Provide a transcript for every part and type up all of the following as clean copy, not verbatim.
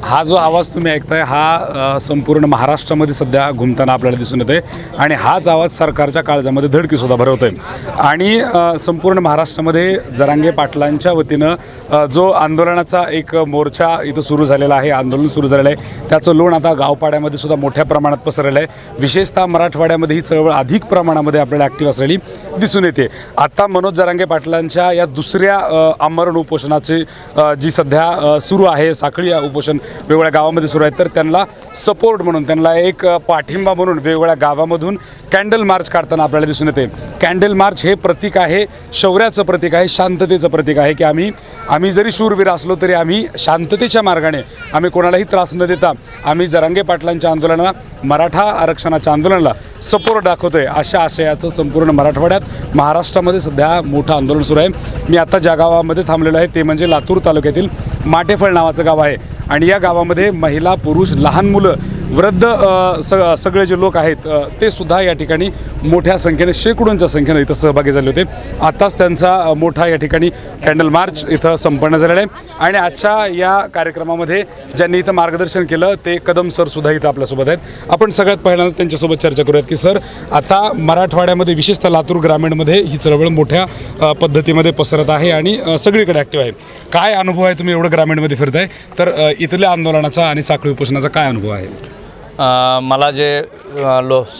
हा जो आवाज तुम्ही ऐकताय हा संपूर्ण महाराष्ट्रामध्ये सध्या घुमताना आपल्याला दिसून येते आणि हाच आवाज सरकारच्या काळजामध्ये धडकीसुद्धा भरवतोय आणि संपूर्ण महाराष्ट्रामध्ये जरांगे पाटलांच्या वतीनं जो आंदोलनाचा एक मोर्चा इथं सुरू झालेला आहे, आंदोलन सुरू झालेलं आहे, त्याचं लोण आता गावपाड्यामध्ये सुद्धा मोठ्या प्रमाणात पसरलेलं आहे. विशेषतः मराठवाड्यामध्ये ही चळवळ अधिक प्रमाणामध्ये आपल्याला ॲक्टिव्ह असलेली दिसून येते. आता मनोज जरांगे पाटलांच्या या दुसऱ्या आमरण उपोषणाची जी सध्या सुरू आहे, साखळी उपोषण वेगवेगळ्या गावामध्ये सुरू आहे, तर त्यांना सपोर्ट म्हणून, त्यांना एक पाठिंबा म्हणून वेगवेगळ्या गावामधून कॅन्डल मार्च काढताना आपल्याला दिसून येते. कॅन्डल मार्च हे प्रतीक आहे, शौर्याचं प्रतीक आहे, शांततेचं प्रतीक आहे की आम्ही जरी शूरवीर असलो तरी आम्ही शांततेच्या मार्गाने, आम्ही कोणालाही त्रास न देता आम्ही जरांगे पाटलांच्या आंदोलनाला, मराठा आरक्षणाच्या आंदोलनाला सपोर्ट दाखवतोय, अशा आशयाचं संपूर्ण मराठवाड्यात, महाराष्ट्रामध्ये सध्या मोठं आंदोलन सुरू आहे. मी आता ज्या गावामध्ये थांबलेलो आहे ते म्हणजे लातूर तालुक्यातील माटेफळ नावाचं गाव आहे आणि या गावामध्ये महिला, पुरुष, लहान मुलं, वृद्ध सगळे जे लोक आहेत ते सुद्धा या ठिकाणी मोठ्या संख्येने, शेकडोंच्या संख्येने इथं सहभागी झाले होते. आत्ताच त्यांचा मोठा या ठिकाणी कॅन्डल मार्च इथं संपन्न झालेला आहे आणि आजच्या या कार्यक्रमामध्ये ज्यांनी इथं मार्गदर्शन केलं ते कदम सर सुद्धा इथं आपल्यासोबत आहेत. आपण सगळ्यात पहिल्यांदा त्यांच्यासोबत चर्चा करूयात की सर, आता मराठवाड्यामध्ये विशेषतः लातूर ग्रामीणमध्ये ही चळवळ मोठ्या पद्धतीमध्ये पसरत आहे आणि सगळीकडे ॲक्टिव्ह आहे. काय अनुभव आहे, तुम्ही एवढं ग्रामीणमध्ये फिरताय तर इथल्या आंदोलनाचा आणि साखळी उपोषणाचा काय अनुभव आहे? मला जे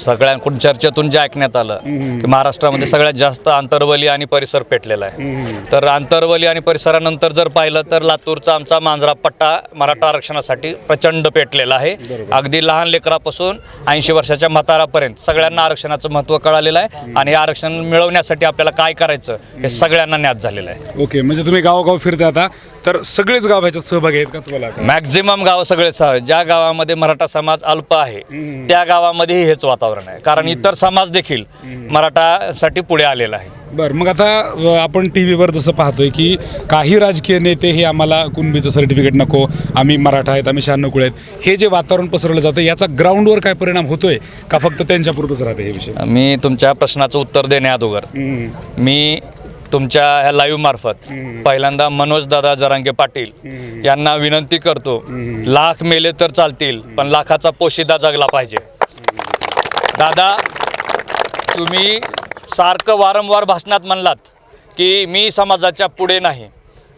सगळ्यांकडून चर्चेतून जे ऐकण्यात आलं की महाराष्ट्रामध्ये सगळ्यात जास्त आंतरवली आणि परिसर पेटलेला आहे. तर आंतरवली आणि परिसरानंतर जर पाहिलं तर लातूरचा आमचा मांजरा पट्टा मराठा आरक्षणासाठी प्रचंड पेटलेला आहे. अगदी लहान लेकरापासून 80 वर्षाच्या म्हातारापर्यंत सगळ्यांना आरक्षणाचं महत्त्व कळालेलं आहे आणि हे आरक्षण मिळवण्यासाठी आपल्याला काय करायचं हे सगळ्यांना ज्ञात झालेलं आहे. ओके, म्हणजे तुम्ही गावोगाव फिरता आता, तर सगळेच गाव ह्याच्यात सहभागी आहेत का तुम्हाला? मॅक्झिमम गाव सगळेच, ज्या गावामध्ये मराठा समाज अल्प आहे त्या गावामध्ये हेच वातावरण आहे, कारण इतर समाज देखील मराठासाठी पुढे आलेला आहे. बरं, मग आता आपण टी व्हीवर जसं पाहतोय की काही राजकीय नेते हे आम्हाला कुणबीचं सर्टिफिकेट नको, आम्ही मराठा आहेत, आम्ही 96 कुळे आहेत, हे जे वातावरण पसरवलं जातं याचा ग्राउंडवर काय परिणाम होतोय का फक्त त्यांच्यापुरतंच राहते हे विषय? मी तुमच्या प्रश्नाचं उत्तर देण्याअगोदर मी तुमच्या ह्या लाईव्ह मार्फत पहिल्यांदा मनोज दादा जरांगे पाटील यांना विनंती करतो, लाख मेले तर चालतील पण लाखाचा पोशिदा जगला पाहिजे. दादा, तुम्ही सारखं वारंवार भाषणात म्हणलात की मी समाजाच्या पुढे नाही,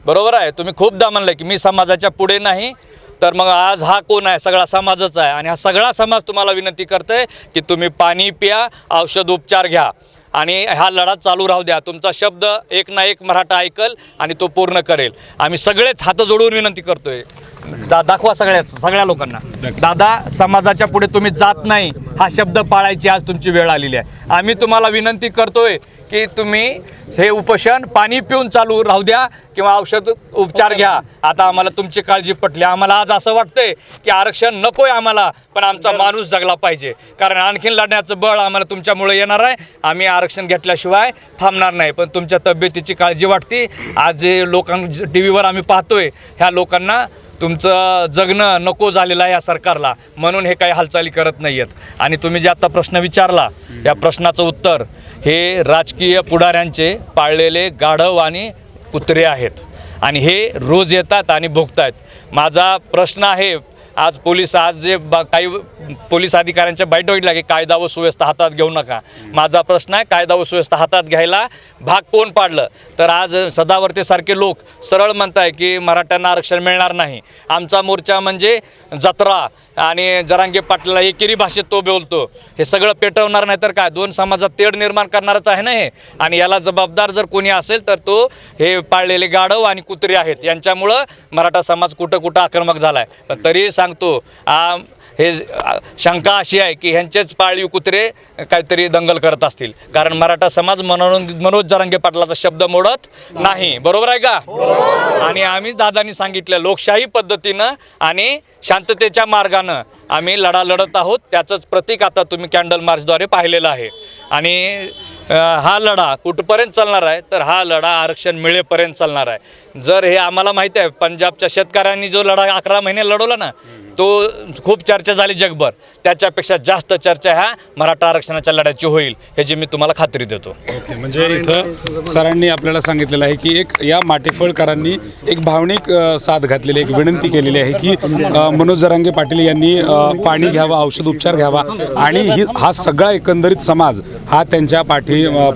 बरोबर आहे, तुम्ही खूपदा म्हणलं की मी समाजाच्या पुढे नाही, तर मग आज हा कोण आहे? सगळा समाजच आहे आणि हा सगळा समाज तुम्हाला विनंती करतोय की तुम्ही पाणी प्या, औषध उपचार घ्या आणि हा लढा चालू राहू द्या. तुमचा शब्द एक ना एक मराठा ऐकल आणि तो पूर्ण करेल. आम्ही सगळेच हात जोडून विनंती करतोय, दाखवा सगळ्या लोकांना, दादा समाजाच्या पुढे तुम्ही जात नाही हा शब्द पाळायची आज तुमची वेळ आलेली आहे. आम्ही तुम्हाला विनंती करतोय की तुम्ही हे उपोषण पाणी पिऊन चालू राहू द्या किंवा औषध उपचार घ्या. आता आम्हाला तुमची काळजी पटली. आम्हाला आज असं वाटतंय की आरक्षण नकोय आम्हाला, पण आमचा माणूस जगला पाहिजे, कारण आणखीन लढण्याचं बळ आम्हाला तुमच्यामुळे येणार आहे. आम्ही आरक्षण घेतल्याशिवाय थांबणार नाही, पण तुमच्या तब्येतीची काळजी वाटते. आज जे लोकांना टी व्हीवर आम्ही पाहतोय ह्या लोकांना तुमचं जगणं नको झालेलं आहे या सरकारला, म्हणून हे काही हालचाली करत नाही आहेत. आणि तुम्ही जे आत्ता प्रश्न विचारला या प्रश्नाचं उत्तर हे राजकीय पुढाऱ्यांचे पाळलेले गाढव आणि कुत्रे आहेत आणि हे रोज येतात आणि भोगतायत. माझा प्रश्न आहे, आज जे काही पोलीस अधिकाऱ्यांच्या बैठक होईल की कायदा व सुव्यवस्था हातात घेऊ नका. माझा प्रश्न आहे, कायदा व सुव्यवस्था हातात घ्यायला भाग कोण पाडलं? तर आज सदावर्तेसारखे लोक सरळ म्हणताय की मराठ्यांना आरक्षण मिळणार नाही. आमचा मोर्चा म्हणजे जत्रा आणि जरांगे पाटलाला एकेरी भाषेत तो बोलतो, हे सगळं पेटवणार नाही तर काय? दोन समाजात तेढ निर्माण करणारच आहे ना हे. आणि याला जबाबदार जर कोणी असेल तर तो हे पाळलेले गाढव आणि कुत्रे आहेत. यांच्यामुळं मराठा समाज कुठं आक्रमक झाला आहे. पण तरी सांगतो, हे शंका अशी आहे की ह्यांचेच पाळीव कुत्रे काहीतरी दंगल करत असतील, कारण मराठा समाज मनोज जरांगे पाटलाचा शब्द मोडत नाही. बरोबर आहे का? आणि आम्ही दादांनी सांगितलं लोकशाही पद्धतीनं आणि शांततेच्या मार्गानं आम्ही लढा लढत आहोत. त्याचंच प्रतीक आता तुम्ही कॅन्डल मार्चद्वारे पाहिलेलं आहे. आणि हा लढा कुठपर्यंत चालणार आहे? तर हा लढा आरक्षण मिळेपर्यंत चालणार आहे. जर हे आम्हाला माहिती आहे, पंजाबच्या शेतकऱ्यांनी जो लढा 11 महिने लढवला ना, तो खूप चर्चा झाली जगभर. त्याच्यापेक्षा जास्त चर्चा ह्या मराठा आरक्षणाच्या लढ्याची होईल, ह्याची मी तुम्हाला खात्री देतो. ओके, म्हणजे इथं सरांनी आपल्याला सांगितलेलं आहे की एक या माटेफळकरांनी एक भावनिक साथ घातलेली, एक विनंती केलेली आहे की मनोज जरांगे पाटील यांनी पाणी घ्यावं, औषध उपचार घ्यावा आणि हा सगळा एकंदरीत समाज हा त्यांच्या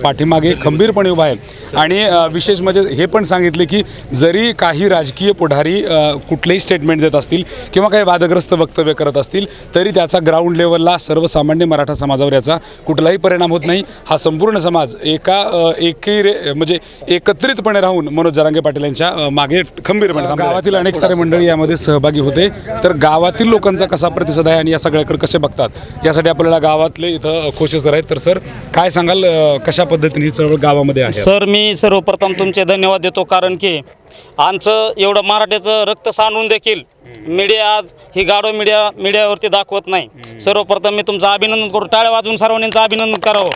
पाठीमागे खंबीरपणे उभा आहे. आणि विशेष म्हणजे हे पण सांगितले की जरी काही राजकीय पुढारी कुठलेही स्टेटमेंट देत असतील किंवा काही वादग्रस्त वक्तव्य करत असतील तरी त्याचा ग्राउंड लेवलला सर्वसामान्य मराठा समाजावर याचा कुठलाही परिणाम होत नाही. हा संपूर्ण समाज म्हणजे एकत्रितपणे राहून मनोज जरांगे पाटील यांच्या मागे खंबीरपणे. गावातील अनेक सारे मंडळी यामध्ये सहभागी होते. तर गावातील लोकांचा कसा प्रतिसाद आहे आणि या सगळ्याकडे कसे बघतात यासाठी आपल्याला गावातले इथं खोशे सर आहेत. तर सर काय सांगाल, कशा पद्धतीने ही चळवळ गावामध्ये आहे? सर, मी सर्वप्रथम तुमचे धन्यवाद देतो, कारण की आमचं एवढं मराठ्याचं रक्त सांडून देखील मीडिया आज ही गाढव मीडियावरती दाखवत नाही. सर्वप्रथम मी तुमचं अभिनंदन करू, टाळ्या वाजवून सर्वांचं अभिनंदन करावं.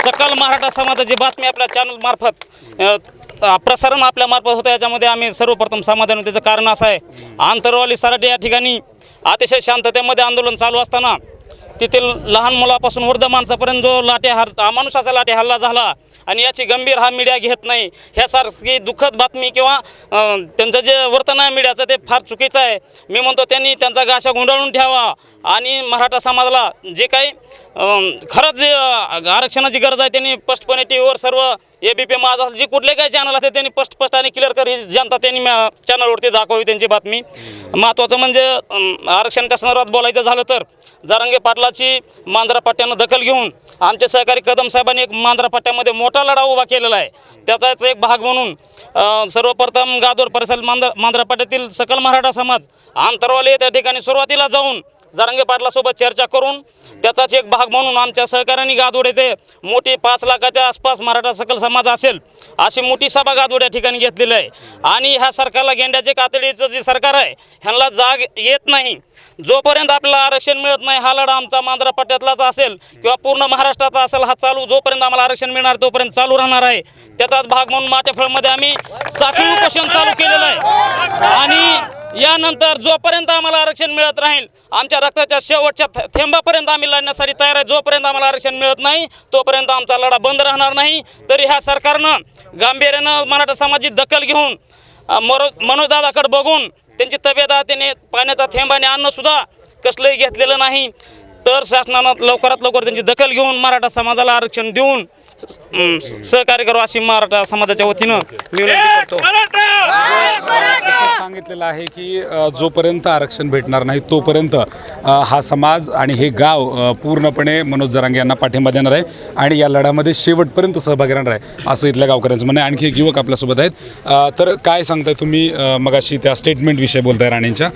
सकल मराठा समाजाची बातमी आपल्या चॅनलमार्फत प्रसारण आपल्यामार्फत होतं, याच्यामध्ये आम्ही सर्वप्रथम समाधान. त्याचं कारण असं आहे, आंतरवाली सराटी या ठिकाणी अतिशय शांततेमध्ये आंदोलन चालू असताना तेथील लहान मुलापासून वृद्ध माणसापर्यंत जो अमानुषाचा लाठी हल्ला झाला आणि याची गंभीर हा मीडिया घेत नाही. ह्यासारखी दुःखद बातमी किंवा त्यांचं जे वर्तन आहे मीडियाचं ते फार चुकीचं आहे. मी म्हणतो त्यांनी त्यांचा गाशा गुंडाळून ठेवा आणि मराठा समाजाला जे काही खरंच जे आरक्षणाची गरज आहे त्यांनी स्पष्टपणे टी व्हीवर सर्व ABP माझा जे कुठले काही चॅनल असते त्यांनी स्पष्ट आणि क्लिअर कर ही जनता त्यांनी चॅनलवरती दाखवावी त्यांची बातमी. महत्त्वाचं म्हणजे आरक्षणाच्या संदर्भात बोलायचं झालं तर जरांगे पाटलाची मांजरा पट्ट्यानं दखल घेऊन आमचे सहकारी कदम साहेबांनी एक मांजरा पट्ट्यामध्ये मोठा लढा उभा केलेला आहे. त्याचाच एक भाग म्हणून सर्वप्रथम गादोर परिसर मांजरा पट्ट्यातील सकल मराठा समाज आंतरवाले त्या ठिकाणी सुरुवातीला जाऊन जरांगे पाटलासोबत चर्चा करून त्याचाच एक भाग म्हणून आमच्या सहकाऱ्यांनी गादोड येथे मोठी 5 लाखाच्या आसपास मराठा सकल समाज असेल अशी मोठी सभा गादोड या ठिकाणी घेतलेली आहे. आणि ह्या सरकारला गेंड्याचे कातडीचं जे सरकार आहे ह्यांना जाग येत नाही. जोपर्यंत आपल्याला आरक्षण मिळत नाही हा लढा आमचा मांजरा पट्ट्यातलाच असेल किंवा पूर्ण महाराष्ट्राचा असेल हा चालू, जोपर्यंत आम्हाला आरक्षण मिळणार तोपर्यंत चालू राहणार आहे. त्याचाच भाग म्हणून माटेफळमध्ये आम्ही साखळी उपोषण चालू केलेलं आहे. आणि यानंतर जोपर्यंत आम्हाला आरक्षण मिळत राहील आमच्या रक्ताच्या शेवटच्या थेंबापर्यंत आम्ही लढण्यासाठी तयार आहे. जोपर्यंत आम्हाला आरक्षण मिळत नाही तोपर्यंत आमचा लढा बंद राहणार नाही. तरी ह्या सरकारनं गांभीर्यानं मराठा समाजाची दखल घेऊन मनोजदादाकडे बघून त्यांची तब्येत त्याने पाण्याचा थेंब आणि अन्नसुद्धा कसलंही घेतलेलं नाही. तर शासनानं लवकरात लवकर त्यांची दखल घेऊन मराठा समाजाला आरक्षण देऊन सहकार्य करू अशी मराठा समाजाच्या वतीनं विनंती करतो. सांगितलेलं आहे की जोपर्यंत आरक्षण भेटणार नाही तोपर्यंत हा समाज आणि हे गाव पूर्णपणे मनोज जरांगे यांना पाठिंबा देणार आहे आणि या लढ्यामध्ये शेवटपर्यंत सहभागी राहणार आहे असं इथल्या गावकऱ्यांचं म्हणणं आहे. आणखी एक युवक आपल्यासोबत आहेत. तर काय सांगताय तुम्ही, मगाशी त्या स्टेटमेंटविषयी बोलताय राणेंच्या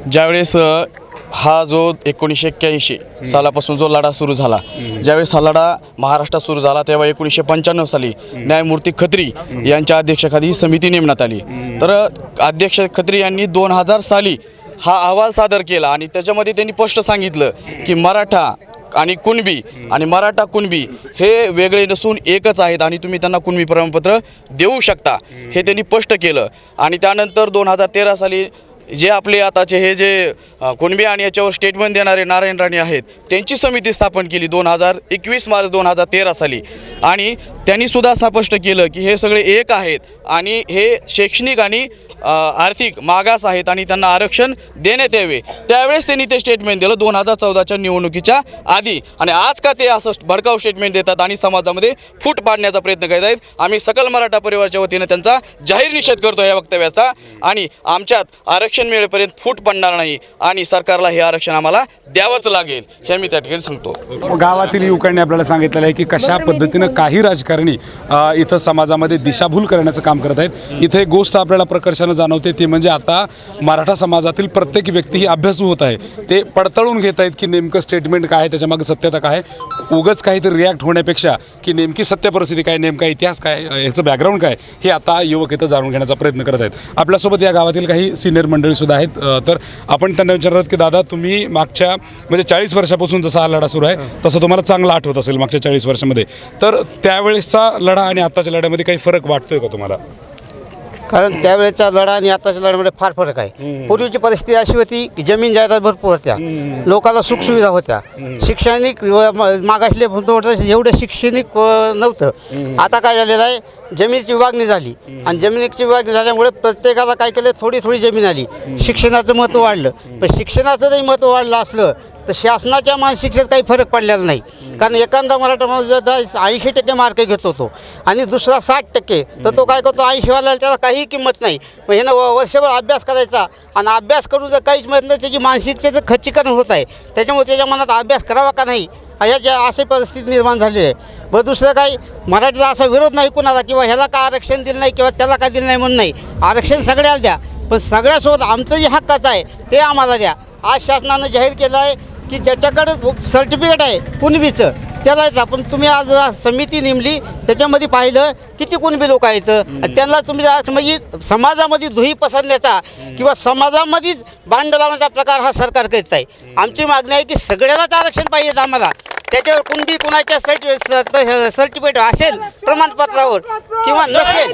ज्यावेळेस हा जो 1981 सालापासून जो लढा सुरू झाला, ज्यावेळेस हा लढा महाराष्ट्रात सुरू झाला तेव्हा 1995 साली न्यायमूर्ती खत्री यांच्या अध्यक्षतेखाली ही समिती नेमण्यात आली. तर अध्यक्ष खत्री यांनी 2000 साली हा अहवाल सादर केला आणि त्याच्यामध्ये त्यांनी स्पष्ट सांगितलं की मराठा आणि कुणबी आणि मराठा कुणबी हे वेगळे नसून एकच आहेत आणि तुम्ही त्यांना कुणबी प्रमाणपत्र देऊ शकता, हे त्यांनी स्पष्ट केलं. आणि त्यानंतर 2013 साली जे आपले आताचे हे जे कुणबी आणि याच्यावर स्टेटमेंट देणारे नारायण राणे आहेत त्यांची समिती स्थापन केली 21 मार्च 2013 साली. आणि त्यांनीसुद्धा स्पष्ट केलं की हे सगळे एक आहेत आणि हे शैक्षणिक आणि आर्थिक मागास आहेत आणि त्यांना आरक्षण देण्यात यावे. त्यावेळेस त्यांनी ते स्टेटमेंट दिलं 2014च्या निवडणुकीच्या आधी. आणि आज का ते असं भडकाऊ स्टेटमेंट देतात आणि समाजामध्ये फूट पाडण्याचा प्रयत्न करत आहेत. आम्ही सकल मराठा परिवाराच्या वतीनं त्यांचा जाहीर निषेध करतो या वक्तव्याचा. आणि आमच्यात आरक्षण मिळेपर्यंत फूट पडणार नाही आणि सरकारला हे आरक्षण आम्हाला द्यावंच लागेल हे मी त्या ठिकाणी सांगतो. गावातील युवकांनी आपल्याला सांगितलेलं आहे की कशा पद्धतीनं काही राजकारणी इथं समाजामध्ये दिशाभूल करण्याचं काम करत आहेत. इथे एक गोष्ट आपल्याला प्रकर्षानं जाणवते ती म्हणजे आता मराठा समाजातील प्रत्येक व्यक्ती ही अभ्यासू होत आहे. ते पडताळून घेत आहेत की नेमकं स्टेटमेंट काय आहे, त्याच्यामागे सत्यता काय आहे. उगाच काहीतरी रिॲक्ट होण्यापेक्षा की नेमकी सत्य परिस्थिती काय, नेमका इतिहास काय, ह्याचं बॅकग्राऊंड काय हे आता युवक इथं जाणून घेण्याचा प्रयत्न करत आहेत. आपल्यासोबत या गावातील काही सिनियर मंडळीसुद्धा आहेत. तर आपण त्यांना विचारतात की दादा, तुम्ही मागच्या म्हणजे 40 वर्षापासून जसा हा लढा सुरू आहे तसं तुम्हाला चांगला आठवत असेल मागच्या 40 वर्षामध्ये, तर त्यावेळेसचा लढा आणि आत्ताच्या लढ्यामध्ये काही फरक वाटतोय का तुम्हाला? कारण त्यावेळेचा लढा आणि आताच्या लढ्यामध्ये फार फरक आहे. पूर्वीची परिस्थिती अशी होती की जमीन जायदाद भरपूर होत्या, लोकांना सुखसुविधा होत्या, शैक्षणिक मागासले होतं, एवढं शैक्षणिक नव्हतं. आता काय झालेलं आहे, जमिनीची विभागणी झाली आणि जमिनीची विभागणी झाल्यामुळे प्रत्येकाला काय केलं, थोडी थोडी जमीन आली. शिक्षणाचं महत्त्व वाढलं, पण शिक्षणाचं जरी महत्त्व वाढलं असलं तर शासनाच्या मानसिकतेत काही फरक पडलेला नाही. कारण एखादा मराठा माणूस जर 80% मार्क घेत होतो आणि दुसरा 60%, तर तो काय करतो, 80वाल्याला त्याला काही किंमत नाही. मग ह्यानं वर्षभर अभ्यास करायचा आणि अभ्यास करून जर काहीच मिळत नाही, त्याची मानसिकतेचं खच्चीकरण होत आहे. त्याच्यामुळे त्याच्या मनात अभ्यास करावा का नाही याची अशी परिस्थिती निर्माण झाली आहे. बरं, दुसरं काही मराठीचा असा विरोध नाही कुणाला किंवा ह्याला का आरक्षण दिलं नाही किंवा त्याला काय दिलं नाही म्हणून नाही. आरक्षण सगळ्याला द्या, पण सगळ्यासोबत आमचं जे हक्काचं आहे ते आम्हाला द्या. आज शासनानं जाहीर केलं आहे की ज्याच्याकडे सर्टिफिकेट आहे कुणबीचं त्यालाच आपण, तुम्ही आज समिती नेमली त्याच्यामध्ये पाहिलं किती कुणबी लोक आहेत आणि त्यांना तुम्ही म्हणजे समाजामध्ये धुई पसरण्याचा किंवा समाजामध्येच भांड लावण्याचा प्रकार हा सरकार करीत आहे. आमची मागणी आहे की सगळ्यालाच आरक्षण पाहिजे आम्हाला. त्याच्यावर कुणबी कुणाच्या सर्टिफिकेट असेल प्रमाणपत्रावर किंवा नसेल,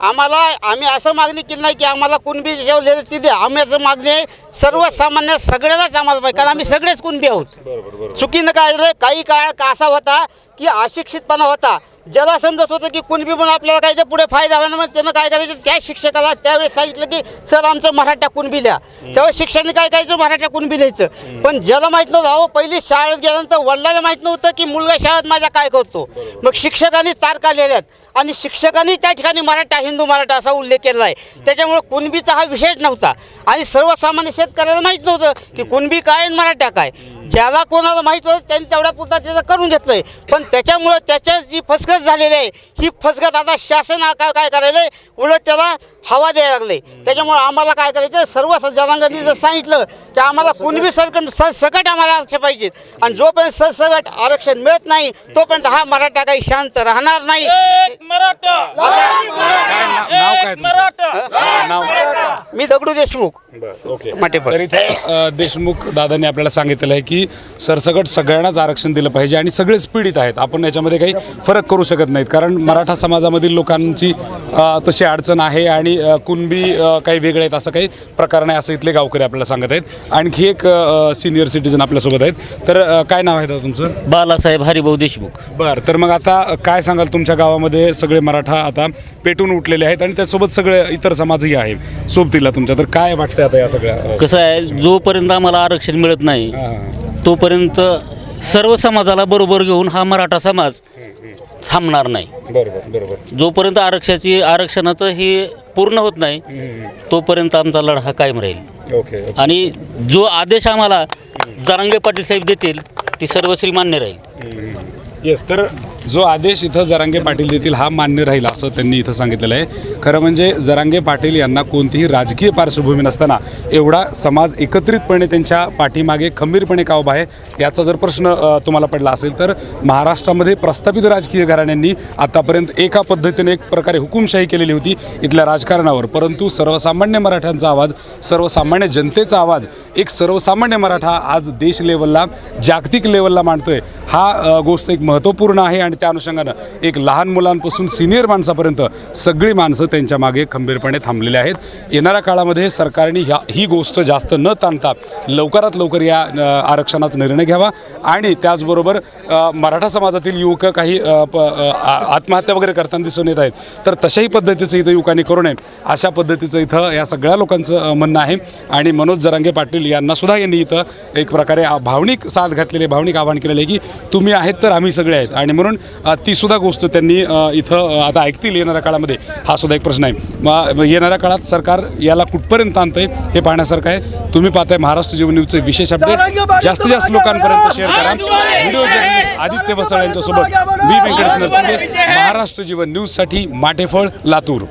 आम्ही असं मागणी केली नाही की आम्हाला कुणबी जेवलेलं ती द्या. आम्ही असं मागणी आहे सर्वसामान्य सगळ्यालाच आम्हाला पाहिजे, कारण आम्ही सगळेच कुणबी आहोत. चुकीनं काय झालं, काही काळ असा होता की अशिक्षितपणा होता, ज्याला समजत होतं की कुणबी म्हणून आपल्याला काही तर पुढे फायदा व्हायला, मग त्यानं काय करायचं, त्या शिक्षकाला त्यावेळेस सांगितलं की सर आमचं मराठा कुणबी द्या. त्यावेळेस शिक्षकांनी काय करायचं, मराठा कुणबी द्यायचं. पण ज्याला माहीत नव्हतं, अहो पहिली शाळेत गेल्यानंतर वडिलांना माहीत नव्हतं की मुलगा शाळेत माझ्या काय करतो. मग शिक्षकांनी तारखा लिहिल्यात आणि शिक्षकांनी त्या ठिकाणी मराठा हिंदू मराठा असा उल्लेख केला आहे. त्याच्यामुळे कुणबीचा हा विषयच नव्हता आणि सर्वसामान्य शेतकऱ्याला माहीत नव्हतं की कुणबी काय आणि मराठा काय. ज्याला कोणाला माहीत होतं त्यांनी तेवढ्या पुरता त्याचं करून घेतलं आहे. पण त्याच्यामुळं त्याच्या जी फसगत झालेली आहे, ही फसगत आता शासन काय करायलं आहे, उलट त्याला हवा द्यायला लागले. त्याच्यामुळं आम्हाला काय करायचं, सर्व जनांगांनी जर सांगितलं की आम्हाला कुणबी सरसकट आम्हाला आरक्षण पाहिजे आणि जोपर्यंत सरसकट आरक्षण मिळत नाही तोपर्यंत हा मराठा काही शांत राहणार नाही. मी दगडू देशमुख माटेपर. तर इथे देशमुख दादांनी आपल्याला सांगितलेलं आहे की सरसकट सगळ्यांनाच आरक्षण दिलं पाहिजे आणि सगळेच पीडित आहेत. आपण याच्यामध्ये काही फरक करू शकत नाहीत, कारण मराठा समाजामधील लोकांची तशी अडचण आहे आणि कुणबी काही वेगळे आहेत असं काही प्रकार नाही, असं इथले गावकरी आपल्याला सांगत आहेत. आणखी एक सिनियर सिटीजन आपल्यासोबत आहेत. तर काय नाव आहे दादा तुमचं? बालासाहेब हरिभाऊ देशमुख. बरं, तर मग आता काय सांगाल, तुमच्या गावामध्ये सगळे मराठा आता पेटून उठलेले आहेत आणि त्यासोबत सगळे इतर समाजही आहे सोबतीला तुमच्या, तर काय वाटतं आता या सगळ्या? कसं आहे, जोपर्यंत आम्हाला आरक्षण मिळत नाही तोपर्यंत सर्व समाजाला बरोबर घेऊन हा मराठा समाज थांबणार नाही. बरोबर. जोपर्यंत आरक्षणाचं हे पूर्ण होत नाही तोपर्यंत आमचा लढा हा कायम राहील. ओके. आणि जो आदेश आम्हाला जरांगे पाटील साहेब देतील ती सर्वश्री मान्य राहील. येस, तर जो आदेश इथं जरांगे पाटील देतील हा मान्य राहील असं त्यांनी इथं सांगितलेलं आहे. खरं म्हणजे जरांगे पाटील यांना कोणतीही राजकीय पार्श्वभूमी नसताना एवढा समाज एकत्रितपणे त्यांच्या पाठीमागे खंबीरपणे का उभा आहे याचा जर प्रश्न तुम्हाला पडला असेल तर महाराष्ट्रामध्ये प्रस्थापित राजकीय घराण्यांनी आतापर्यंत एका पद्धतीने एक प्रकारे हुकुमशाही केलेली होती इथल्या राजकारणावर, परंतु सर्वसामान्य मराठ्यांचा आवाज, सर्वसामान्य जनतेचा आवाज, एक सर्वसामान्य मराठा आज देश लेवलला, जागतिक लेवलला मांडतोय. हा गोष्ट एक महत्त्वपूर्ण आहे आणि त्या अनुषंगानं एक लहान मुलांपासून सिनियर माणसापर्यंत सगळी माणसं त्यांच्या मागे खंबीरपणे थांबलेले आहेत. येणाऱ्या काळामध्ये सरकारने ही गोष्ट जास्त न ताणता लवकरात लवकर या आरक्षणाचा निर्णय घ्यावा आणि त्याचबरोबर मराठा समाजातील युवक काही आत्महत्या वगैरे करताना दिसून येत आहेत, तर तशाही पद्धतीचं इथं युवकांनी करू नये अशा पद्धतीचं इथं या सगळ्या लोकांचं म्हणणं आहे. आणि मनोज जरांगे पाटील यांनासुद्धा यांनी इथं एक प्रकारे भावनिक साथ घातलेली, भावनिक आवाहन केलेलं आहे की तुम्ही आहेत तर आम्ही सगळे आहेत. आणि म्हणून ती सुद्धा गोष्ट त्यांनी इथं आता ऐकतील येणाऱ्या काळामध्ये, हा सुद्धा एक प्रश्न आहे. मग येणाऱ्या काळात सरकार याला कुठपर्यंत आणतंय हे पाहण्यासारखं आहे. तुम्ही पाहताय महाराष्ट्र जीवन न्यूजचे विशेष अपडेट. जास्तीत जास्त लोकांपर्यंत शेअर करा. व्हिडिओ जर्नलिस्ट आदित्य वसाळ यांच्यासोबत मी व्यंकटेश नरसिंगे, महाराष्ट्र जीवन न्यूजसाठी माटेफळ, लातूर.